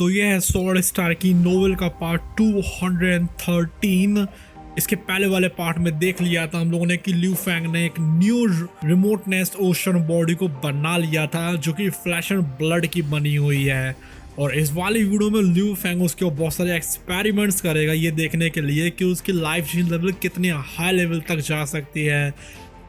तो ये है स्वॉर्ड स्टार की नोवेल का पार्ट 213। इसके पहले वाले पार्ट में देख लिया था हम लोगों ने कि ल्यू फेंग ने एक new remote nest ocean body को बना लिया था जो कि फ्लैश एंड ब्लड की बनी हुई है। और इस वाली वीडियो में ल्यू फेंग उसके ऊपर बहुत सारे एक्सपेरिमेंट्स करेगा ये देखने के लिए कि उसकी लाइफ जीन लेवल कितने हाई लेवल तक जा सकती है,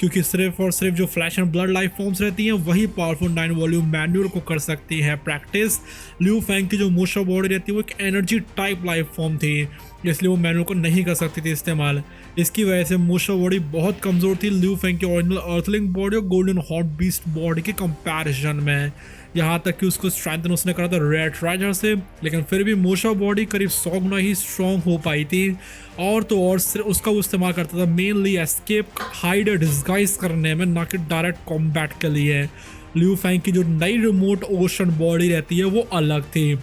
क्योंकि सिर्फ और सिर्फ जो flash and blood life forms रहती हैं वही पावरफुल 9 वॉल्यूम मैनुअल को कर सकती है प्रैक्टिस। ल्यू फेंग की जो मोशा बॉडी रहती है वो एक एनर्जी टाइप लाइफ फॉर्म थी, इसलिए वो मैनुअल को नहीं कर सकती थी इस्तेमाल। इसकी वजह से मोशा बॉडी बहुत कमज़ोर थी ल्यू फेंग की ओरिजिनल अर्थलिंग बॉडी और गोल्डन हॉट बीस्ट बॉडी के कंपैरिजन में। यहाँ तक कि उसको स्ट्रेंथन उसने करा था रेड ट्रेजर से, लेकिन फिर भी मोशा बॉडी करीब 100 गुना ही स्ट्रॉन्ग हो पाई थी। और तो और उसका वो इस्तेमाल करता था मेनली एस्केप, हाइड, डिस्गाइज करने में, ना कि डायरेक्ट कॉम्बैट के लिए। ल्यू फेंग की जो नई रिमोट ओशन बॉडी रहती है वो अलग थी,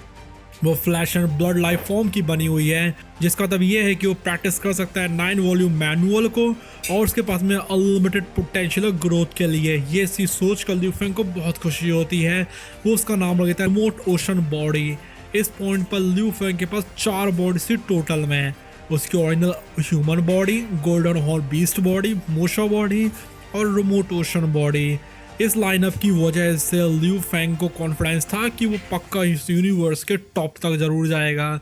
वो flash and blood life form की बनी हुई है, जिसका मतलब ये है कि वो प्रैक्टिस कर सकता है 9 वॉल्यूम मैनुअल को और उसके पास में अनलिमिटेड पोटेंशियल ग्रोथ के लिए। ये चीज सोच कर ल्यू फेंग को बहुत खुशी होती है। वो उसका नाम रख देता है रिमोट ओशन बॉडी। इस पॉइंट पर ल्यू फेंग के पास 4 बॉडी थी टोटल में, उसकी original human body, golden horn beast body, मोशा बॉडी और रिमोट ओशन बॉडी। इस लाइनअप की वजह से ल्यू फेंग को कॉन्फिडेंस था कि वो पक्का इस यूनिवर्स के टॉप तक जरूर जाएगा।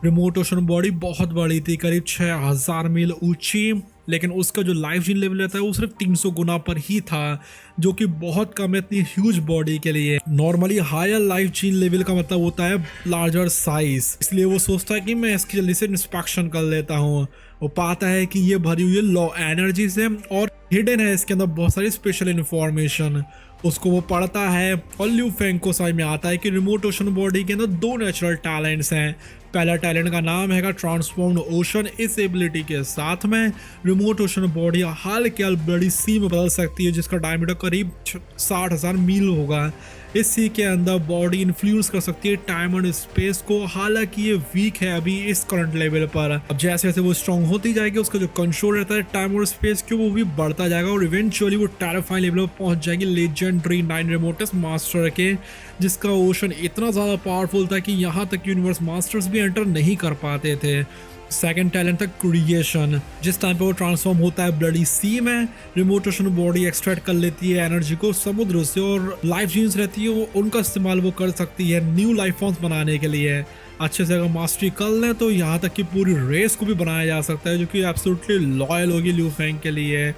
रिमोट ओशन बॉडी बहुत बड़ी थी, करीब 6000 मील ऊंची, लेकिन उसका जो लाइफ जीन लेवल रहता है वो सिर्फ 300 गुना पर ही था, जो कि बहुत कम है इतनी ह्यूज बॉडी के लिए। Normally higher life gene level का मतलब होता है लार्जर साइज, इसलिए वो सोचता है कि मैं इसकी जल्दी से इंस्पेक्शन कर लेता हूँ। वो पाता है कि ये भरी हुई है लॉ एनर्जी से और हिडन है इसके अंदर बहुत सारी स्पेशल इंफॉर्मेशन। उसको वो पढ़ता है और ल्यू फेंग को समझ में आता है कि रिमोट ओशन बॉडी के अंदर 2 नेचुरल टैलेंट्स हैं। पहला टैलेंट का नाम है ट्रांसफॉर्म्ड ओशन। इस एबिलिटी के साथ में रिमोट ओशन बॉडी हाल के हाल बड़ी सी में बदल सकती है, जिसका डायमीटर करीब 60,000 मील होगा। इस सी के अंदर बॉडी इन्फ्लुएंस कर सकती है टाइम एंड स्पेस को, हालांकि ये वीक है अभी इस करंट लेवल पर। अब जैसे जैसे वो स्ट्रॉन्ग होती जाएगी उसका जो कंट्रोल रहता है टाइम और स्पेस के वो भी बढ़ता जाएगा और इवेंचुअली वो टेरिफाइंग लेवल पर पहुंच जाएगी लेजेंडरी 9 रिमोटेस्ट मास्टर के, जिसका ओशन इतना ज़्यादा पावरफुल था कि यहाँ तक यूनिवर्स मास्टर्स भी एंटर नहीं कर पाते थे। सेकंड टैलेंट था क्रिएशन। जिस टाइम पे वो ट्रांसफॉर्म होता है ब्लडी सी में, रिमोट ओशन बॉडी एक्सट्रैक्ट कर लेती है एनर्जी को समुद्र से और लाइफ जीन्स रहती है वो उनका इस्तेमाल वो कर सकती है न्यू लाइफ फॉर्म्स बनाने के लिए। अच्छे से अगर मास्टरी कर लें तो यहाँ तक कि पूरी रेस को भी बनाया जा सकता है, जो कि एब्सोल्युटली लॉयल होगी ल्यू फेंग के लिए।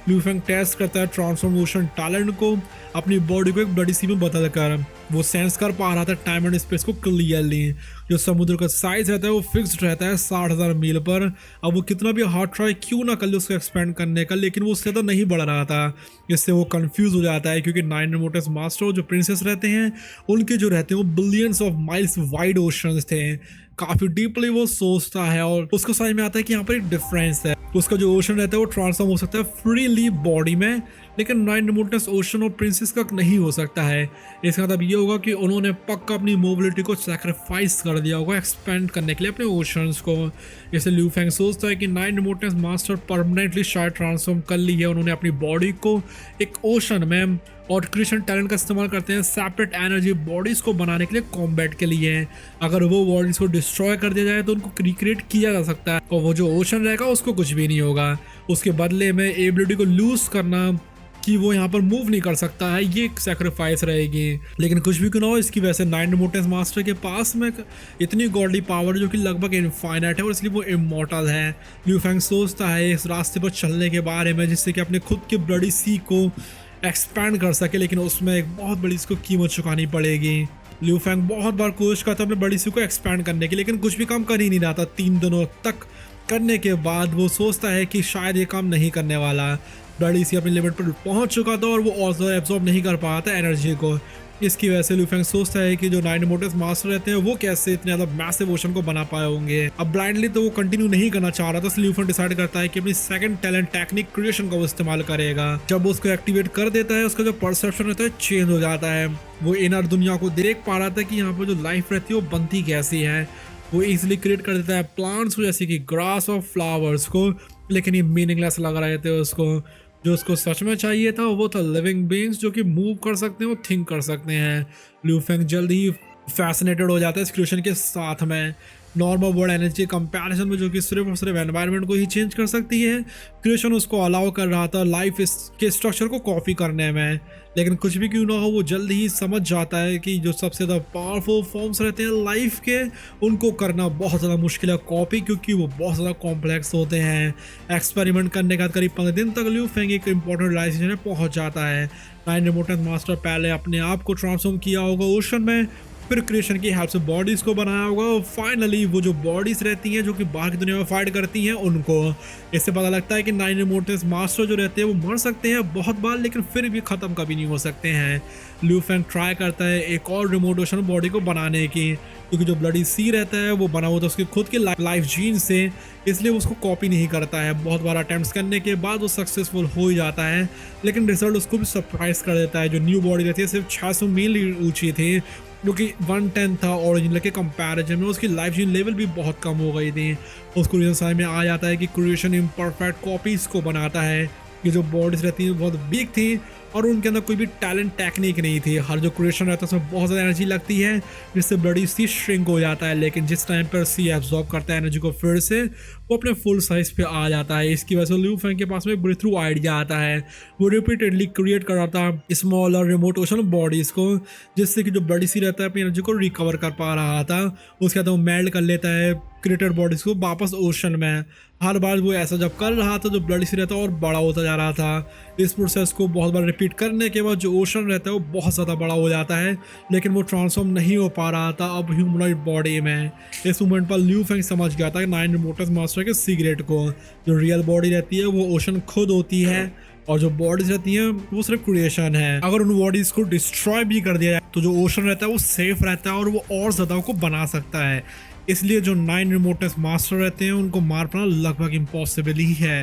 ल्यू फेंग टेस्ट करता है ट्रांसफॉर्मेशन टैलेंट को अपनी बॉडी को एक ब्लडी सी में बदल कर। वो सेंस कर पा रहा था टाइम एंड स्पेस को क्लियरली। जो समुद्र का साइज रहता है वो फिक्स्ड रहता है 60,000 मील पर। अब वो कितना भी हार्ड ट्राई क्यों ना कर ले उसको एक्सपेंड करने का, लेकिन वो उससे तो नहीं बढ़ रहा था। इससे वो कंफ्यूज हो जाता है क्योंकि 9 रिमोटेस्ट मास्टर जो प्रिंसेस रहते हैं उनके जो रहते हैं वो billions of miles wide oceans थे। काफी डीपली वो सोचता है और उसको समझ में आता है कि यहाँ पर एक डिफरेंस है। उसका जो ओशन रहता है वो ट्रांसफॉर्म हो सकता है फ्रीली बॉडी में, लेकिन 9 रिमोटेस्ट ओशन और प्रिंसेस का नहीं हो सकता है। इसका मतलब ये होगा कि उन्होंने पक्का अपनी मोबिलिटी को सैक्रिफाइस कर दिया होगा एक्सपेंड करने के लिए अपने ओशंस को। जैसे ल्यू फेंग सोचता है कि 9 रिमोटेस्ट मास्टर परमानेंटली शायद ट्रांसफॉर्म कर ली है उन्होंने अपनी बॉडी को एक ओशन में, और क्रिएशन टैलेंट का इस्तेमाल करते हैं सेपरेट एनर्जी बॉडीज को बनाने के लिए कॉम्बैट के लिए। अगर वो बॉडीज को डिस्ट्रॉय कर दिया जाए तो उनको रिक्रिएट किया जा सकता है और वो जो ओशन रहेगा उसको कुछ भी नहीं होगा। उसके बदले में एबिलिटी को लूज करना कि वो यहाँ पर मूव नहीं कर सकता है, ये एक सेक्रीफाइस रहेगी। लेकिन कुछ भी क्यों ना हो, इसकी वजह से 9 रिमोटेस्ट मास्टर के पास में इतनी गॉडली पावर जो कि लगभग इनफाइनाइट है और इसलिए वो इमॉर्टल है। ल्यू फेंग सोचता है इस रास्ते पर चलने के बारे में जिससे कि अपने खुद के ब्लडी सी को एक्सपैंड कर सके, लेकिन उसमें एक बहुत बड़ी इसको कीमत चुकानी पड़ेगी। ल्यू फेंग बहुत बार कोशिश करता है अपने बड़ी सी को एक्सपैंड करने की, लेकिन कुछ भी काम कर ही नहीं रहा था। 3 दिनों तक करने के बाद वो सोचता है कि शायद ये काम नहीं करने वाला। बड़ी सी अपनी लिमिट पर पहुंच चुका था और वो और एब्जॉर्ब नहीं कर पा रहा था एनर्जी को। इसकी वजह से ल्यू फेंग सोचता है कि जो 9 रिमोटेस्ट मास्टर रहते हैं वो कैसे इतने ज़्यादा मैसिव ओशन को बना पाए होंगे। अब ब्लाइंडली तो वो कंटिन्यू नहीं करना चाह रहा था, इसलिए ल्यू फेंग डिसाइड करता है कि अपनी सेकंड टैलेंट टेक्निक क्रिएशन का वो इस्तेमाल करेगा। जब वो उसको एक्टिवेट कर देता है उसका जो परसेप्शन रहता है चेंज हो जाता है। वो इनर दुनिया को देख पा रहा था कि यहाँ पर जो लाइफ रहती है वो बनती कैसी है। वो इजिली क्रिएट कर देता है प्लांट्स को, जैसे कि ग्रास और फ्लावर्स को, लेकिन ये मीनिंगलेस लग रहे थे उसको। जो उसको सच में चाहिए था वो था लिविंग बीइंग्स जो कि मूव कर सकते हैं और थिंक कर सकते हैं। ल्यू फेंग जल्द ही फैसिनेटेड हो जाता है इस क्रिएशन के साथ में। नॉर्मल वर्ल्ड एनर्जी कंपैरिजन में जो कि सिर्फ और सिर्फ एनवायरनमेंट को ही चेंज कर सकती है, क्रिएशन उसको अलाउ कर रहा था लाइफ के स्ट्रक्चर को कॉपी करने में। लेकिन कुछ भी क्यों ना हो, वो जल्द ही समझ जाता है कि जो सबसे ज़्यादा पावरफुल फॉर्म्स रहते हैं लाइफ के, उनको करना बहुत ज़्यादा मुश्किल है कॉपी, क्योंकि वो बहुत ज़्यादा कॉम्प्लेक्स होते हैं। एक्सपेरिमेंट करने के बाद करीब 15 दिन तक लियू फेंग एक इंपॉर्टेंट रियलाइजेशन में पहुंच जाता है। नाइन रिमोटेंस मास्टर पहले अपने आप को ट्रांसफॉर्म किया होगा ओशन में, फिर क्रिएशन की हेल्प से बॉडीज को बनाया होगा, और फाइनली वो जो बॉडीज रहती हैं जो कि बाहर की दुनिया में फाइट करती हैं उनको। इससे पता लगता है कि नाइन रिमोटेंस मास्टर जो रहते हैं वो मर सकते हैं बहुत बार, लेकिन फिर भी ख़त्म कभी नहीं हो सकते हैं। लियू फेंग ट्राई करता है एक और रिमोट ओशन बॉडी को बनाने की, क्योंकि जो ब्लडी सी रहता है वो बना हुआ था उसके खुद के लाइफ जीन से, इसलिए वो उसको कॉपी नहीं करता है। बहुत बार अटेम्प्ट्स करने के बाद वो सक्सेसफुल हो ही जाता है, लेकिन रिजल्ट उसको भी सरप्राइज कर देता है। जो न्यू बॉडी रहती है सिर्फ 600 मील ऊंची थी, जो कि 110 था ओरिजिनल के कंपैरिजन में। उसकी लाइफ जीन लेवल भी बहुत कम हो गई थी। उसको रीजन समझ में आ जाता है कि क्रिएशन इम्परफेक्ट कॉपीज को बनाता है। ये जो बॉडीज रहती हैं बहुत वीक थी और उनके अंदर कोई भी टैलेंट टेक्निक नहीं थी। हर जो क्रिएशन रहता है उसमें बहुत ज़्यादा एनर्जी लगती है, जिससे ब्लडी सी श्रिंक हो जाता है। लेकिन जिस टाइम पर सी एब्जॉर्ब करता है एनर्जी को, फिर से वो अपने फुल साइज पे आ जाता है। इसकी वजह से लियू फेंग के पास में ब्रेक थ्रू आइडिया आता है। वो रिपीटेडली क्रिएट कर रहा था स्मॉल और रिमोट ओशन बॉडीज़ को, जिससे कि जो ब्लडी सी रहता है अपनी एनर्जी को रिकवर कर पा रहा था। उसके बाद वो मेल्ट कर लेता है क्रिएटेड बॉडीज़ को वापस ओशन में। हर बार वो ऐसा जब कर रहा था, जो ब्लडी सी रहता है और बड़ा होता जा रहा था। इस प्रोसेस को बहुत बार रिपीट करने के बाद जो ओशन रहता है वो बहुत ज़्यादा बड़ा हो जाता है, लेकिन वो ट्रांसफॉर्म नहीं हो पा रहा था अब ह्यूमनॉइड बॉडी में। इस मोमेंट पर लियू फेंग समझ गया था नाइन रिमोटेंस मास्टर के सीक्रेट को। जो रियल बॉडी रहती है वो ओशन खुद होती है, और जो बॉडीज रहती हैं वो सिर्फ क्रिएशन है। अगर उन बॉडीज को डिस्ट्रॉय भी कर दिया जाए तो जो ओशन रहता है वो सेफ रहता है और वो और ज़्यादा को बना सकता है। इसलिए जो नाइन रिमोटेंस मास्टर रहते हैं उनको मार पाना लगभग इम्पॉसिबल ही है।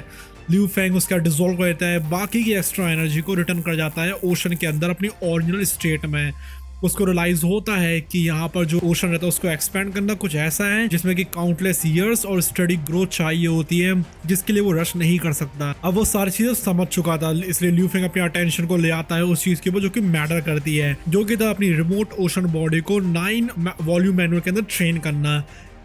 लियू फेंग उसका डिसॉल्व कर देता है, बाकी की एक्स्ट्रा एनर्जी को रिटर्न कर जाता है ओशन के अंदर अपनी ओरिजिनल स्टेट में। उसको रियलाइज होता है कि यहाँ पर जो ओशन रहता है उसको एक्सपेंड करना कुछ ऐसा है जिसमें कि काउंटलेस ईयर्स और स्टडी ग्रोथ चाहिए होती है, जिसके लिए वो रश नहीं कर सकता। अब वो सारी चीजें समझ चुका था, इसलिए लियू फेंग अपनी अटेंशन को ले आता है उस चीज के ऊपर जो कि मैटर करती है, जो कि था अपनी रिमोट ओशन बॉडी को 9 वॉल्यूम मैनुअल के अंदर ट्रेन करना।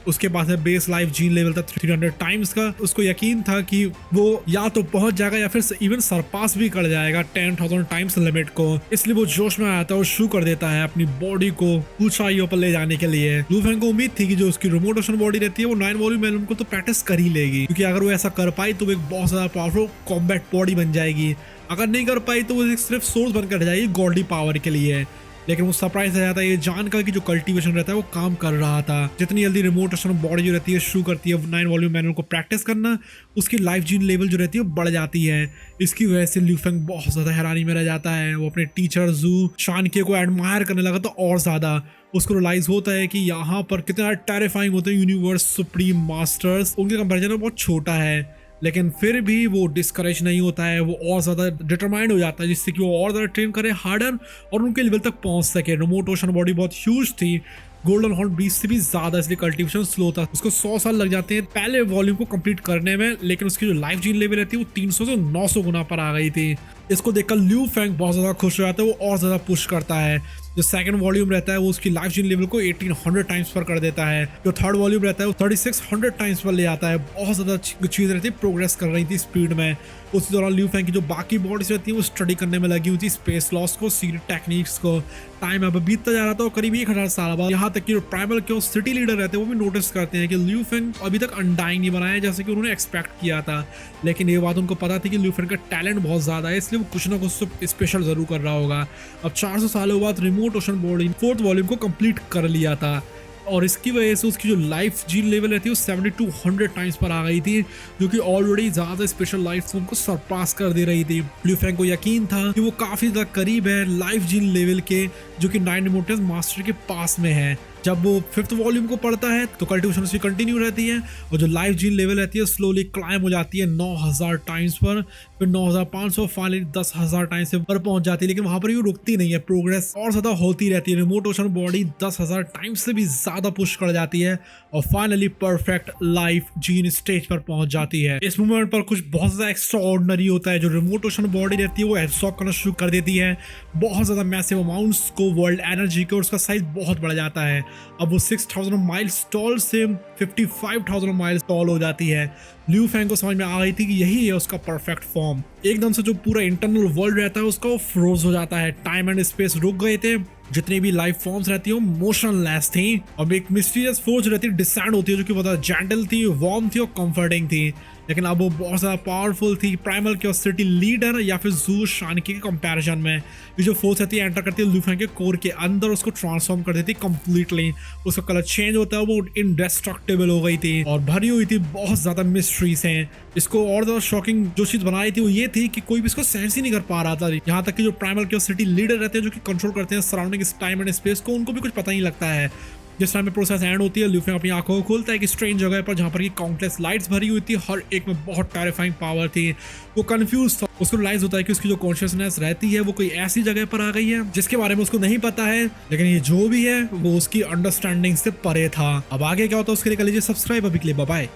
उसके पास है बेस लाइफ जीन लेवल था 300 टाइम्स का। उसको यकीन था कि वो या तो पहुंच जाएगा या फिर इवन सरपास भी कर जाएगा 10,000 टाइम्स लिमिट को। इसलिए वो जोश में आता है और शुरू कर देता है अपनी बॉडी को ऊंचाइयों पर ले जाने के लिए। लियू फेंग को उम्मीद थी कि जो उसकी रिमोट ओशन बॉडी रहती है वो 9 वॉल्यूम मैनुअल को तो प्रैक्टिस कर ही लेगी, क्योंकि अगर वो ऐसा कर पाई तो वो एक बहुत ज्यादा पावरफुल कॉम्बैट बॉडी बन जाएगी। अगर नहीं कर पाई तो वो सिर्फ सोर्स बनकर रह जाएगी गॉडली पावर के लिए। लेकिन वो सरप्राइज रह जाता है ये जानकर कि जो कल्टीवेशन रहता है वो काम कर रहा था। जितनी जल्दी रिमोट ओशन बॉडी जो रहती है शुरू करती है 9 वॉल्यूम मैनुअल को प्रैक्टिस करना, उसकी लाइफ जीन लेवल जो रहती है बढ़ जाती है। इसकी वजह से लियू फेंग बहुत ज़्यादा हैरानी में रह जाता है। वो अपने टीचर जू शानके को एडमायर करने लगा तो और ज़्यादा उसको रियलाइज होता है कि यहाँ पर कितना टेरिफाइंग होते हैं यूनिवर्स सुप्रीम मास्टर्स, उनके कंपेरिजन में बहुत छोटा है। लेकिन फिर भी वो डिस्करेज नहीं होता है, वो और ज़्यादा डिटरमाइंड हो जाता है जिससे कि वो और ज़्यादा ट्रेन करे हार्डर और उनके लेवल तक पहुंच सके। रिमोट ओशन बॉडी बहुत ह्यूज थी, गोल्डन हॉर्न बीस्ट से भी ज़्यादा, इसलिए कल्टीवेशन स्लो था। उसको 100 साल लग जाते हैं पहले वॉल्यूम को कंप्लीट करने में, लेकिन उसकी जो लाइफ जीन लेवल रहती है वो 300 से 900 गुना पर आ गई थी। इसको देखकर लियू फेंग बहुत ज़्यादा खुश हो जाता है, वो और ज़्यादा पुश करता है। जो सेकंड वॉल्यूम रहता है वो उसकी लाइफ जीन लेवल को 1800 टाइम्स पर कर देता है। जो थर्ड वॉल्यूम रहता है वो 3600 टाइम्स पर ले आता है। बहुत ज़्यादा चीज़ रहती है, प्रोग्रेस कर रही थी स्पीड में। उसी दौरान लियू फेंग की जो बाकी बॉडीज रहती है वो स्टडी करने में लगी हुई थी, स्पेस लॉस को, सीक्रेट टेक्निक्स को। टाइम अब बीतता जा रहा था और करीब 1000 साल बाद यहाँ तक कि जो ट्राइबल के सिटी लीडर रहते हैं वो भी नोटिस करते हैं कि लियू फेंग अभी तक अनडाइंग नहीं बनाया जैसे कि उन्होंने एक्सपेक्ट किया था। लेकिन ये बात उनको पता थी कि लियू फेंग का टैलेंट बहुत ज़्यादा है, इसलिए वो कुछ ना कुछ स्पेशल जरूर कर रहा होगा। अब 400 सालों बाद remote ocean body 4th volume को कंप्लीट कर लिया था, और इसकी वजह से उसकी जो लाइफ जीन लेवल रहती है वो 7200 टाइम्स पर आ गई थी, जो कि ऑलरेडी ज़्यादा स्पेशल लाइफ फॉर्म को सरपास कर दे रही थी। लियू फेंग को यकीन था कि वो काफ़ी ज़्यादा करीब है लाइफ जीन लेवल के, जो कि 9 रिमोटेंस मास्टर के पास में है। जब वो 5th वॉल्यूम को पढ़ता है तो कल्टिवेशन उसकी कंटिन्यू रहती है और जो लाइफ जीन लेवल रहती है स्लोली क्लाइम हो जाती है 9000 टाइम्स पर, फिर 9500, फाइनली 10,000 टाइम्स से पर पहुंच जाती है। लेकिन वहां पर ये रुकती नहीं है, प्रोग्रेस और ज्यादा होती रहती है। रिमोट ओशन बॉडी 10,000 टाइम्स से भी ज्यादा पुश कर जाती है और finally perfect life gene stage पर पहुंच जाती है। इस मोमेंट पर कुछ बहुत ज्यादा एक्स्ट्रा ऑर्डिनरी होता है। जो रिमोट ओशन बॉडी रहती है वो एब्सॉर्ब करना शुरू कर देती है बहुत ज्यादा मैसिव अमाउंट्स को वर्ल्ड एनर्जी के, और उसका साइज बहुत बढ़ जाता है। अब वो 6,000 माइल्स टॉल से 55,000 माइल्स टॉल हो जाती है। ल्यू फैंग को समझ में आ गई थी कि यही है उसका परफेक्ट फॉर्म। एकदम से जो पूरा इंटरनल वर्ल्ड रहता है उसका वो फ्रोज हो जाता है। टाइम एंड स्पेस रुक गए थे, जितनी भी लाइफ फॉर्म्स रहती है मोशनलेस थी। अब एक मिस्टीरियस फोर्स रहती है, डिसेंड होती है, जो कि बहुत जेंटल थी, वार्म थी और कंफर्टिंग थी। लेकिन अब वो बहुत ज़्यादा पावरफुल थी। प्राइमल क्यूरियोसिटी लीडर या फिर जू शानकी के कंपैरिजन में ये जो फोर्स रहती है एंटर करती है लू फैंग के कोर के अंदर, उसको ट्रांसफॉर्म कर देती है कंप्लीटली। उसका कलर चेंज होता है, वो इनडेस्ट्रक्टिबल हो गई थी और भरी हुई थी बहुत ज़्यादा मिस्ट्री से। इसको और ज़्यादा शॉकिंग जो चीज़ बनाई थी वो ये थी कि कोई भी इसको सेंस ही नहीं कर पा रहा था। यहाँ तक कि जो प्राइमल क्यूरियोसिटी लीडर रहते हैं जो कि कंट्रोल करते हैं सराउंडिंग टाइम एंड स्पेस को, उनको भी कुछ पता नहीं लगता है। जिस टाइम में प्रोसेस एंड होती है, लू फैंग अपनी आंखों को खोलता है कि स्ट्रेंज जगह पर जहाँ पर की काउंटलेस लाइट्स भरी हुई थी, हर एक में बहुत टेरिफाइंग पावर थी। वो कंफ्यूज था। उसको रियलाइज होता है कि उसकी जो कॉन्शियसनेस रहती है वो कोई ऐसी जगह पर आ गई है जिसके बारे में उसको नहीं पता है, लेकिन ये जो भी है वो उसकी अंडरस्टैंडिंग से परे था। अब आगे क्या होता है उसके लिए कर लीजिए सब्सक्राइब। अभी के लिए बाय बाय।